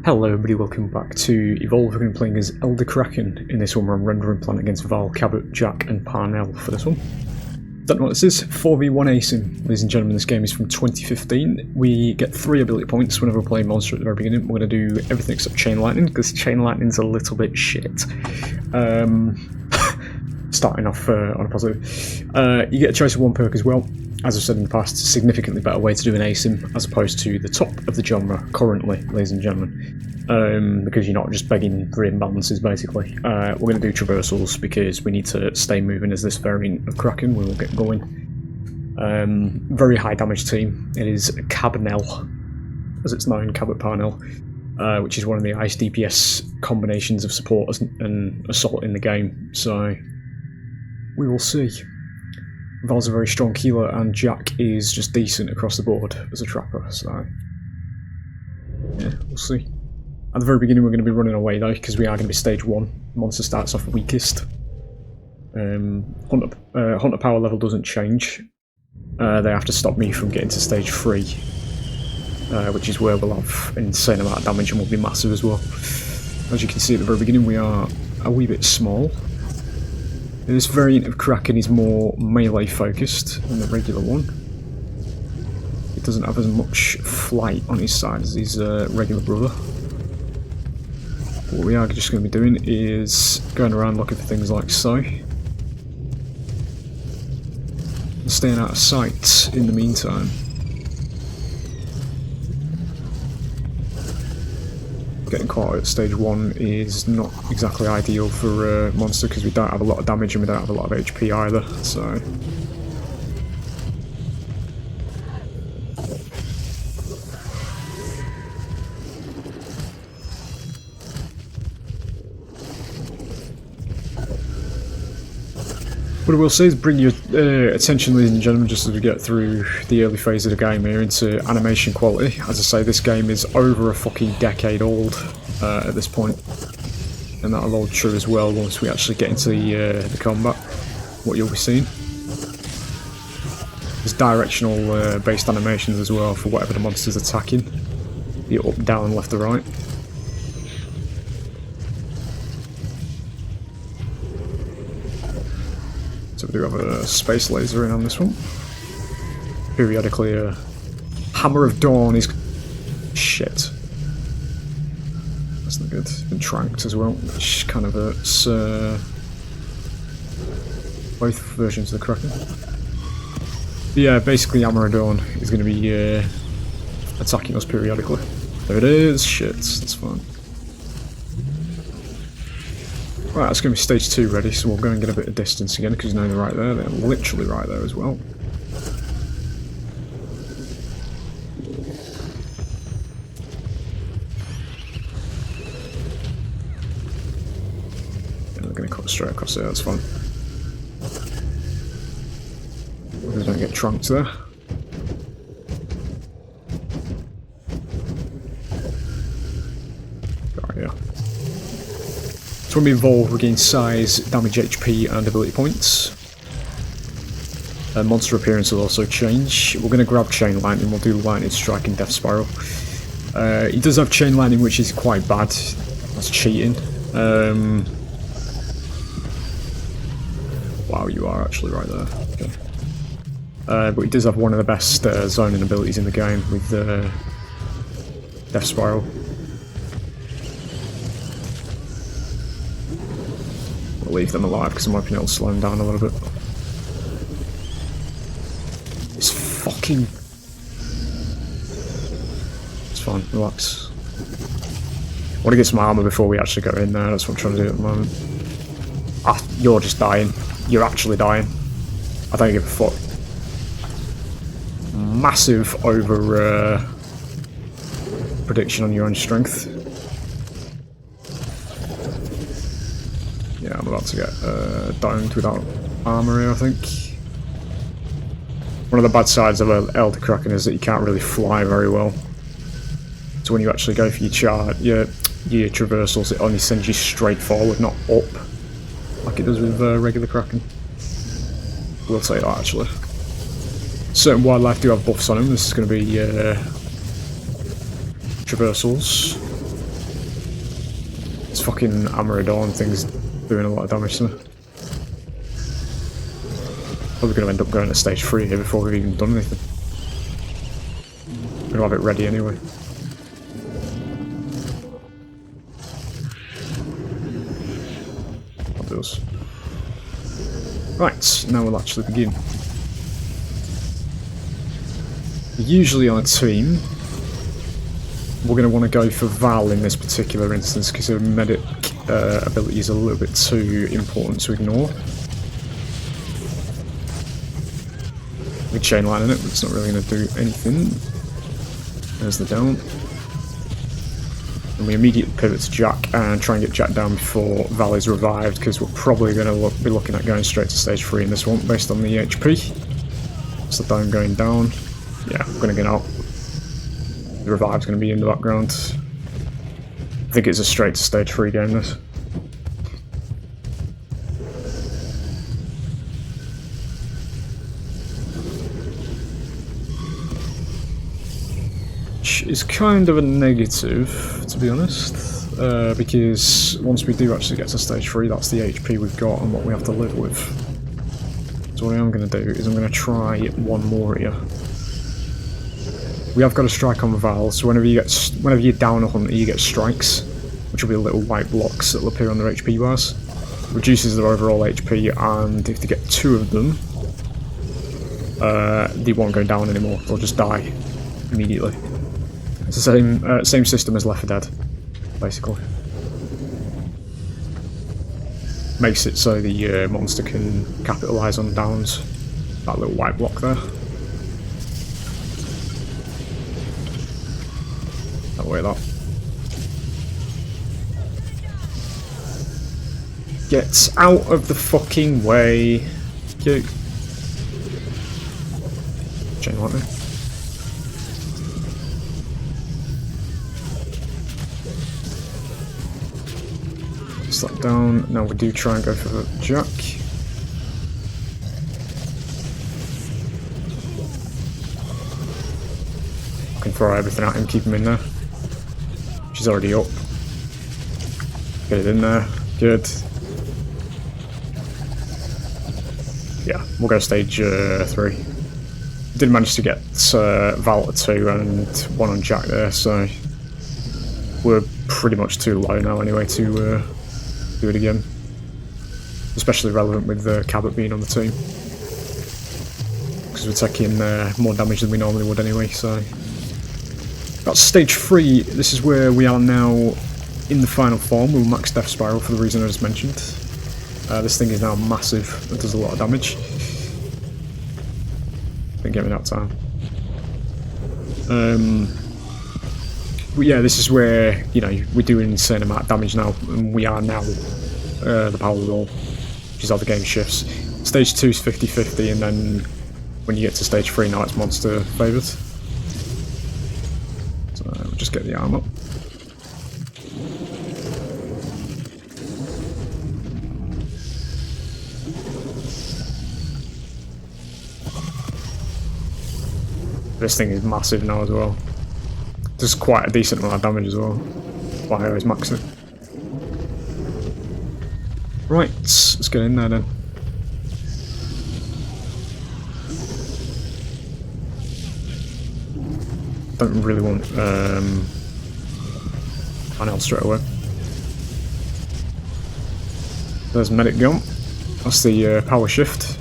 Hello everybody, welcome back to Evolve. We're going to be playing as Elder Kraken. In this one we're on rendering plant against Val, Cabot, Jack and Parnell for this one. Don't know what this is. 4v1 Acing. Ladies and gentlemen, this game is from 2015. We get 3 ability points whenever we're playing monster at the very beginning. We're going to do everything except Chain Lightning, because Chain Lightning's a little bit shit. Starting off on a positive. You get a choice of 1 perk as well. As I've said in the past, a significantly better way to do an ASIM as opposed to the top of the genre currently, ladies and gentlemen, because you're not just begging for imbalances basically. We're going to do traversals because we need to stay moving as this variant of Kraken. We will get going. Very high damage team. It is Cabnell, as it's known, Cabot Parnell, which is one of the highest DPS combinations of support and assault in the game, so we will see. Val's a very strong healer, and Jack is just decent across the board as a trapper, so yeah, we'll see. At the very beginning we're going to be running away though, because we are going to be stage 1. Monster starts off weakest. Hunter power level doesn't change. They have to stop me from getting to stage 3, which is where we'll have an insane amount of damage and will be massive as well. As you can see at the very beginning we are a wee bit small. This variant of Kraken is more melee focused than the regular one. It doesn't have as much flight on his side as his regular brother. What we are just going to be doing is going around looking for things like so. And staying out of sight in the meantime. Getting caught at stage 1 is not exactly ideal for a monster because we don't have a lot of damage and we don't have a lot of HP either, so what I will say is bring your attention, ladies and gentlemen, just as we get through the early phase of the game here, into animation quality. As I say, this game is over a fucking decade old at this point, and that'll hold true as well once we actually get into the combat. What you'll be seeing. There's directional based animations as well for whatever the monster's attacking. Be up, down, left or right. So we do have a space laser in on this one. Periodically a Hammer of Dawn is shit. That's not good. Been tranked as well, which kind of hurts both versions of the Kraken. But yeah, basically Hammer of Dawn is going to be attacking us periodically. There it is, shit, that's fine. Right, it's going to be stage 2 ready, so we'll go and get a bit of distance again, because now they're right there. They're literally right there as well. Yeah, they're going to cut straight across there, that's fine. They don't get trunked there. Right, yeah. So when we evolve, we gain size, damage, HP, and ability points. Monster appearance will also change. We're going to grab Chain Lightning, we'll do Lightning Strike and Death Spiral. He does have Chain Lightning, which is quite bad. That's cheating. Wow, you are actually right there. Okay. But he does have one of the best zoning abilities in the game with Death Spiral. Leave them alive because I'm hoping it'll slow them down a little bit. It's fucking... It's fine, relax. I want to get some armor before we actually go in there, that's what I'm trying to do at the moment. Ah, you're just dying. You're actually dying. I don't give a fuck. Massive over prediction on your own strength. Yeah, I'm about to get downed without armor here, I think. One of the bad sides of Elder Kraken is that you can't really fly very well. So when you actually go for your traversals, it only sends you straight forward, not up, like it does with regular Kraken. We'll say that actually. Certain wildlife do have buffs on them. This is going to be traversals. fucking Hammer of Dawn thing's doing a lot of damage to me. Probably going to end up going to stage 3 here before we've even done anything. I'm going to have it ready anyway. That does. Right, now we'll actually begin. Usually on a team, we're going to want to go for Val in this particular instance because her medic ability is a little bit too important to ignore. We chain line in it, but it's not really going to do anything. There's the down. And we immediately pivot to Jack and try and get Jack down before Val is revived because we're probably going to be looking at going straight to stage 3 in this one based on the HP. So the dome going down. Yeah, I'm going to get out. The revive's going to be in the background. I think it's a straight to stage 3 game, this. Which is kind of a negative, to be honest, because once we do actually get to stage 3, that's the HP we've got and what we have to live with. So what I am going to do is I'm going to try one more here. We have got a strike on Val, so whenever you down a hunter, you get strikes, which will be little white blocks that will appear on their HP bars. Reduces their overall HP, and if they get 2 of them, they won't go down anymore. They'll just die immediately. It's the same system as Left 4 Dead, basically. Makes it so the monster can capitalise on downs. That little white block there. That way, that. Get out of the fucking way. Cute. Chain lightning. That down. Now we do try and go for the Jack. I can throw everything at him, keep him in there. She's already up. Get it in there. Good. Yeah, we'll go stage 3. Did manage to get Val to 2 and 1 on Jack there, so we're pretty much too low now anyway to do it again. Especially relevant with Cabot being on the team. Because we're taking more damage than we normally would anyway, so... That's stage 3. This is where we are now in the final form. We'll max Death Spiral for the reason I just mentioned. This thing is now massive. It does a lot of damage. Didn't get me that time. But yeah, this is where, you know, we're doing an insane amount of damage now, and we are now the power roll, which is how the game shifts. Stage 2 is 50-50, and then when you get to stage 3 now it's monster favoured. So we'll just get the arm up. This thing is massive now as well. Does quite a decent amount of damage as well. Why I always max it. Right, let's get in there then. Don't really want panel straight away. There's medic gun. That's the power shift.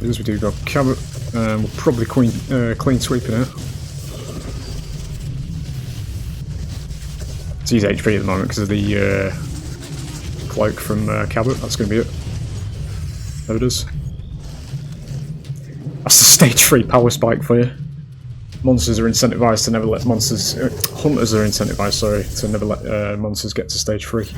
As we do go Cabot, we'll probably clean sweep in here. It's easy HP at the moment because of the cloak from Cabot. That's going to be it. There it is. That's the stage 3 power spike for you. Monsters are incentivized to never let monsters... hunters are incentivized, sorry, to never let monsters get to stage 3.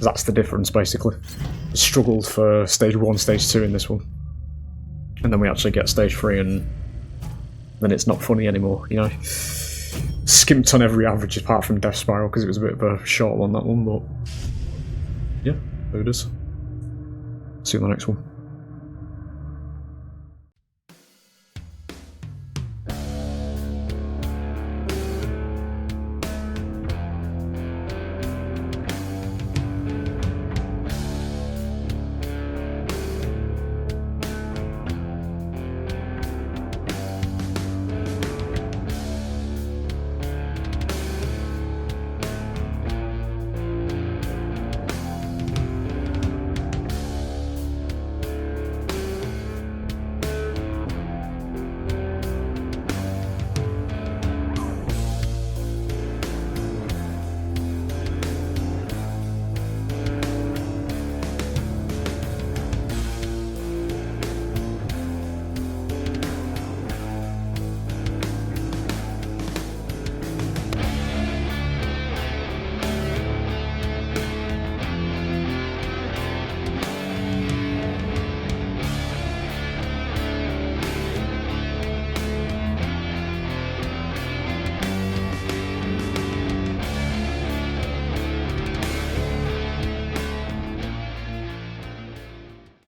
That's the difference, basically. We struggled for stage 1, stage 2 in this one. And then we actually get stage 3 and then it's not funny anymore, you know? skimped on every average apart from Death Spiral because it was a bit of a short one, that one, but yeah, there it is. See you on the next one.